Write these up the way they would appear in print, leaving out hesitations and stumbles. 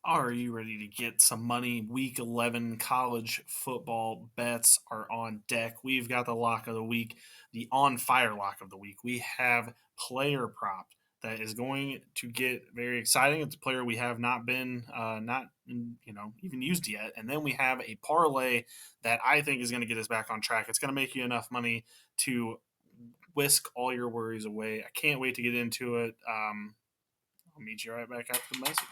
Are you ready to get some money? Week 11 college football bets are on deck. We've got the lock of the week, the on fire lock of the week. We have player prop that is going to get very exciting. It's a player we have not been even used yet. And then we have a parlay that I think is going to get us back on track. It's going to make you enough money to whisk all your worries away. I can't wait to get into it. I'll meet you right back after the message.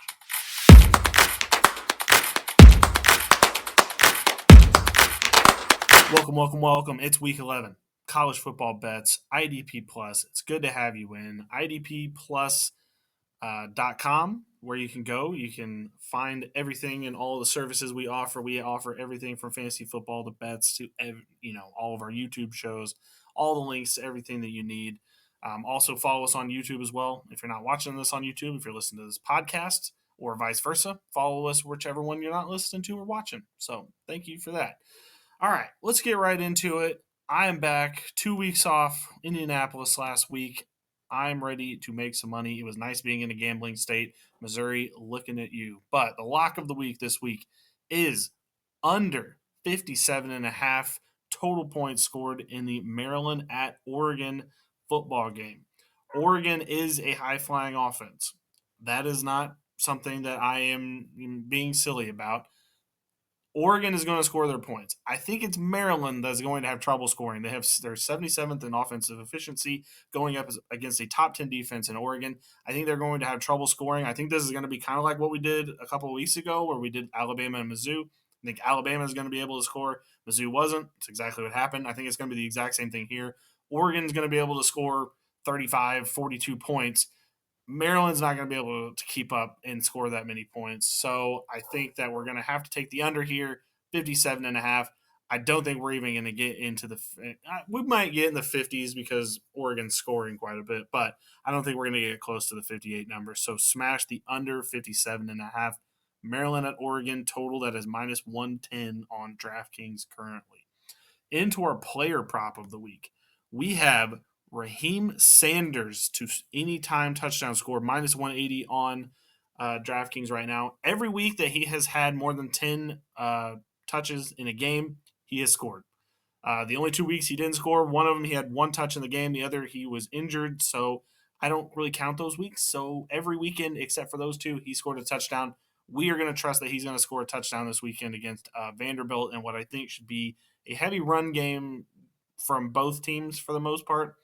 Welcome. It's week 11. College football bets, IDP Plus. It's good to have you in. IDPplus.com, where you can go. You can find everything and all the services we offer. We offer everything from fantasy football to bets to all of our YouTube shows, all the links to everything that you need. Also, follow us on YouTube as well. If you're not watching this on YouTube, if you're listening to this podcast or vice versa, follow us whichever one you're not listening to or watching. So thank you for that. All right, let's get right into it. I am back 2 weeks off Indianapolis last week. I'm ready to make some money. It was nice being in a gambling state. Missouri, looking at you. But the lock of the week this week is under 57.5 total points scored in the Maryland at Oregon football game. Oregon is a high-flying offense. That is not something that I am being silly about. Oregon is going to score their points. I think it's Maryland that's going to have trouble scoring. They're 77th in offensive efficiency going up against a top 10 defense in Oregon. I think they're going to have trouble scoring. I think this is going to be kind of like what we did a couple of weeks ago where we did Alabama and Mizzou. I think Alabama is going to be able to score. Mizzou wasn't. It's exactly what happened. I think it's going to be the exact same thing here. Oregon's going to be able to score 35, 42 points. Maryland's not going to be able to keep up and score that many points. So I think that we're going to have to take the under here, 57.5. I don't think we're even going to get into we might get in the 50s because Oregon's scoring quite a bit, but I don't think we're going to get close to the 58 number. So smash the under 57.5. Maryland at Oregon total that is minus 110 on DraftKings currently. Into our player prop of the week, we have Raheim Sanders to anytime touchdown score, minus 180 on DraftKings right now. Every week that he has had more than 10 touches in a game, he has scored. The only 2 weeks he didn't score, one of them he had one touch in the game, the other he was injured, so I don't really count those weeks. So every weekend except for those two, he scored a touchdown. We are going to trust that he's going to score a touchdown this weekend against Vanderbilt and what I think should be a heavy run game from both teams for the most part.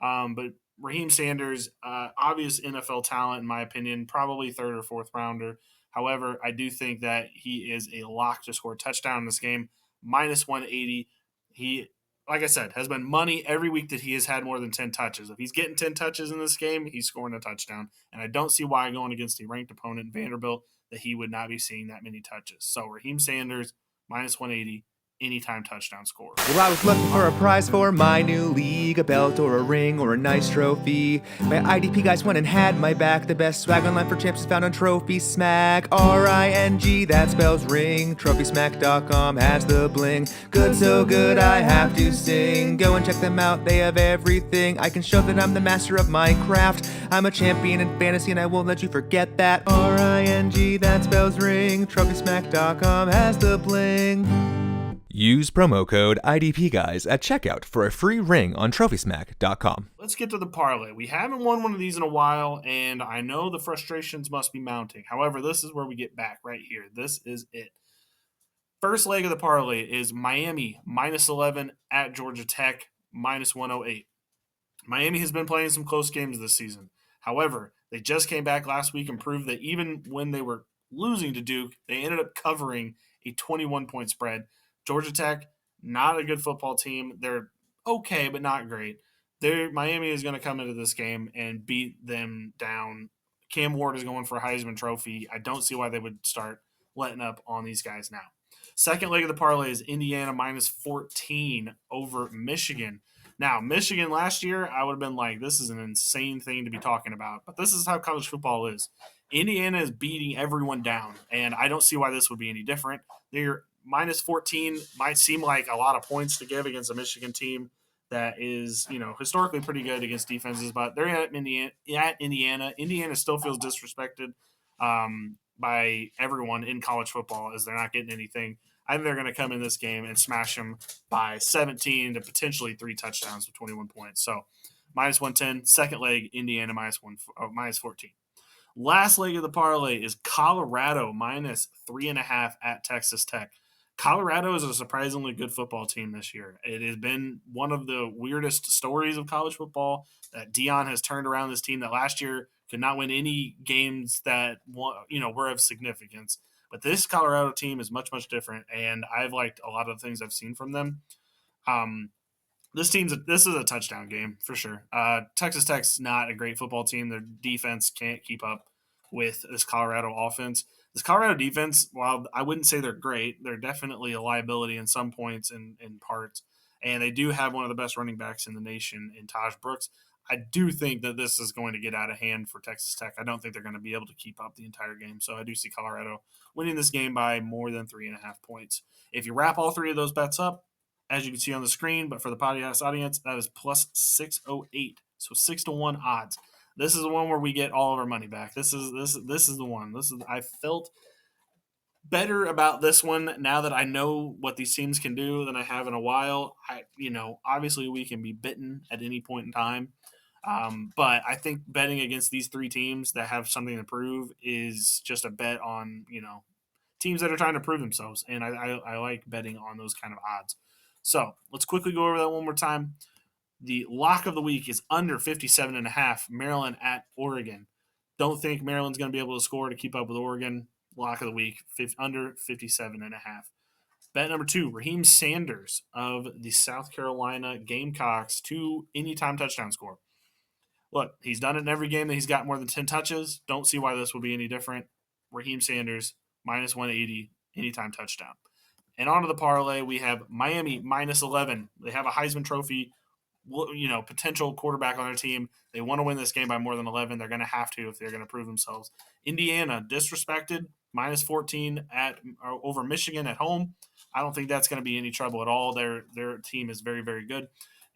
But Raheim Sanders, obvious NFL talent in my opinion, probably third or fourth rounder. However, I do think that he is a lock to score a touchdown in this game, minus 180. He, like I said, has been money every week that he has had more than 10 touches. If he's getting 10 touches in this game, he's scoring a touchdown. And I don't see why going against a ranked opponent, Vanderbilt, that he would not be seeing that many touches. So Raheim Sanders, minus 180, anytime touchdown score. Well, I was looking for a prize for my new league, a belt or a ring or a nice trophy. My IDP guys went and had my back. The best swag online for champs is found on Trophy Smack. RING, that spells ring. TrophySmack.com has the bling. Good, so good, I have to sing. Go and check them out, they have everything. I can show that I'm the master of my craft. I'm a champion in fantasy and I won't let you forget that. RING, that spells ring. TrophySmack.com has the bling. Use promo code IDPGuys at checkout for a free ring on TrophySmack.com. Let's get to the parlay. We haven't won one of these in a while, and I know the frustrations must be mounting. However, this is where we get back right here. This is it. First leg of the parlay is Miami, minus 11 at Georgia Tech, minus 108. Miami has been playing some close games this season. However, they just came back last week and proved that even when they were losing to Duke, they ended up covering a 21-point spread. Georgia Tech, not a good football team. They're okay, but not great. Miami is going to come into this game and beat them down. Cam Ward is going for a Heisman Trophy. I don't see why they would start letting up on these guys now. Second leg of the parlay is Indiana minus 14 over Michigan. Now, Michigan last year, I would have been like, this is an insane thing to be talking about. But this is how college football is. Indiana is beating everyone down, and I don't see why this would be any different. They're minus 14 might seem like a lot of points to give against a Michigan team that is, historically pretty good against defenses, but they're at Indiana. Indiana still feels disrespected. by everyone in college football is they're not getting anything. I think they're going to come in this game and smash them by 17 to potentially 3 touchdowns with 21 points. So minus 110, second leg, Indiana minus 14. Last leg of the parlay is Colorado minus 3.5 at Texas Tech. Colorado is a surprisingly good football team this year. It has been one of the weirdest stories of college football that Dion has turned around this team that last year could not win any games that were of significance. But this Colorado team is much different, and I've liked a lot of the things I've seen from them. Um, this is a touchdown game for sure. Texas Tech's not a great football team. Their defense can't keep up with this Colorado offense. This Colorado defense, while I wouldn't say they're great, they're definitely a liability in some points and parts. And they do have one of the best running backs in the nation in Taj Brooks. I do think that this is going to get out of hand for Texas Tech. I don't think they're going to be able to keep up the entire game. So I do see Colorado winning this game by more than 3.5 points. If you wrap all three of those bets up, as you can see on the screen, but for the podcast audience, that is plus 608. So 6-1 odds. This is the one where we get all of our money back. This is the one. I felt better about this one now that I know what these teams can do than I have in a while. Obviously we can be bitten at any point in time. But I think betting against these three teams that have something to prove is just a bet on, teams that are trying to prove themselves. And I like betting on those kind of odds. So let's quickly go over that one more time. The lock of the week is under 57.5, Maryland at Oregon. Don't think Maryland's going to be able to score to keep up with Oregon. Lock of the week, under 57.5. Bet number 2, Raheim Sanders of the South Carolina Gamecocks to anytime touchdown score. Look, he's done it in every game that he's got more than 10 touches. Don't see why this will be any different. Raheim Sanders, minus 180, anytime touchdown. And on to the parlay, we have Miami minus 11. They have a Heisman Trophy, potential quarterback on their team. They want to win this game by more than 11. They're going to have to if they're going to prove themselves. Indiana disrespected, minus 14 over Michigan at home. I don't think that's going to be any trouble at all. Their team is very good.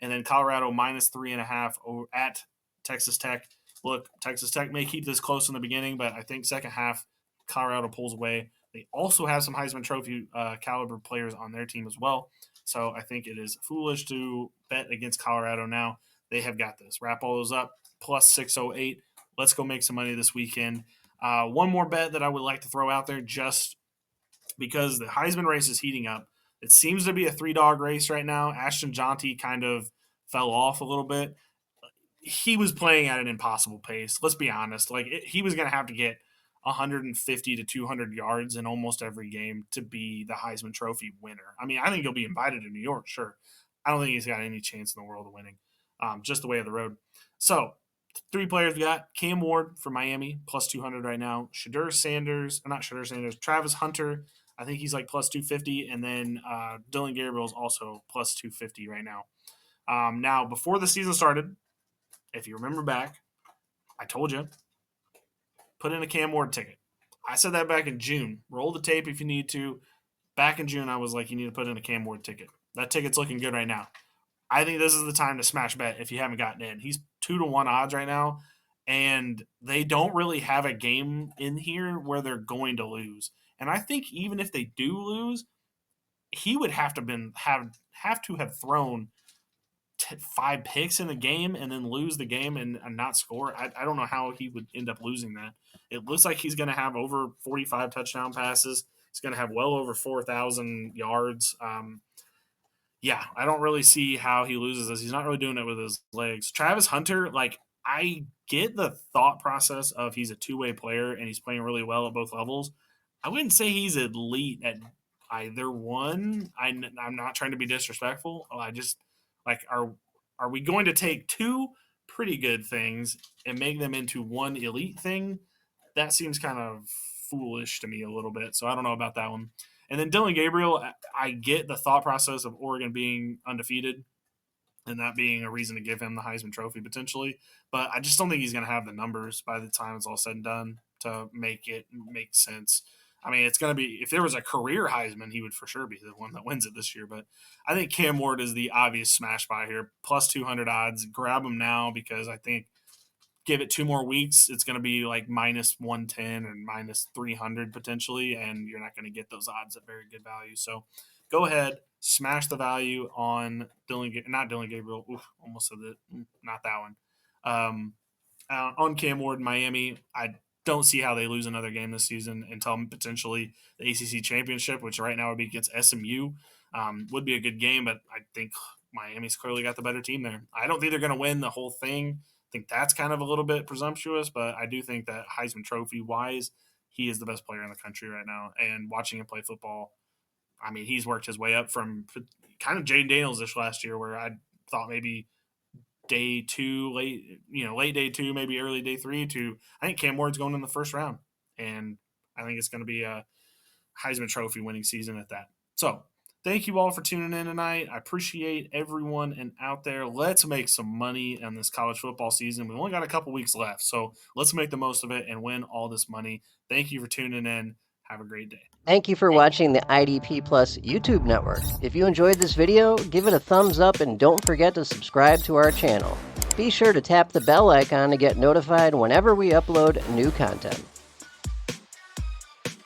And then Colorado minus 3.5 at Texas Tech. Look, Texas Tech may keep this close in the beginning, but I think second half Colorado pulls away. They also have some Heisman Trophy caliber players on their team as well. So I think it is foolish to bet against Colorado now. They have got this. Wrap all those up, plus 608. Let's go make some money this weekend. One more bet that I would like to throw out there just because the Heisman race is heating up. It seems to be a 3-dog race right now. Ashton Jonty kind of fell off a little bit. He was playing at an impossible pace. Let's be honest. He was going to have to get 150 to 200 yards in almost every game to be the Heisman Trophy winner. I mean, I think he'll be invited to New York, sure. I don't think he's got any chance in the world of winning, just the way of the road. So, 3 players we got. Cam Ward for Miami, plus 200 right now. Travis Hunter, I think he's like plus 250. And then Dylan Gabriel's also plus 250 right now. Now, before the season started, if you remember back, I told you, put in a Cam Ward ticket. I said that back in June. Roll the tape if you need to. Back in June, I was like, you need to put in a Cam Ward ticket. That ticket's looking good right now. I think this is the time to smash bet if you haven't gotten in. He's 2-1 odds right now, and they don't really have a game in here where they're going to lose. And I think even if they do lose, he would have to have thrown 5 picks in the game and then lose the game and not score. I don't know how he would end up losing that. It looks like he's going to have over 45 touchdown passes. He's going to have well over 4,000 yards. I don't really see how he loses this. He's not really doing it with his legs. Travis Hunter, I get the thought process of he's a two-way player and he's playing really well at both levels. I wouldn't say he's elite at either one. I'm not trying to be disrespectful. I just are we going to take 2 pretty good things and make them into one elite thing? That seems kind of foolish to me a little bit. So I don't know about that one. And then Dylan Gabriel, I get the thought process of Oregon being undefeated and that being a reason to give him the Heisman Trophy potentially. But I just don't think he's going to have the numbers by the time it's all said and done to make it make sense. I mean, it's going to be – if there was a career Heisman, he would for sure be the one that wins it this year. But I think Cam Ward is the obvious smash buy here, plus 200 odds. Grab him now because I think give it 2 more weeks, it's going to be like minus 110 or minus 300 potentially, and you're not going to get those odds at very good value. So go ahead, smash the value on not Dylan Gabriel. Oof, almost said that. Not that one. On Cam Ward, Miami, I don't see how they lose another game this season until potentially the ACC championship, which right now would be against SMU. Would be a good game, but I think Miami's clearly got the better team there. I don't think they're going to win the whole thing. I think that's kind of a little bit presumptuous, but I do think that Heisman Trophy wise, he is the best player in the country right now. And watching him play football, I mean, he's worked his way up from kind of Jaden Daniels-ish last year, where I thought maybe day two, late day two, maybe early day three, to I think Cam Ward's going in the first round. And I think it's going to be a Heisman Trophy winning season at that. So thank you all for tuning in tonight. I appreciate everyone and out there. Let's make some money on this college football season. We've only got a couple weeks left, so let's make the most of it and win all this money. Thank you for tuning in. Have a great day. Thank you for watching the IDP Plus YouTube network. If you enjoyed this video, give it a thumbs up and don't forget to subscribe to our channel. Be sure to tap the bell icon to get notified whenever we upload new content.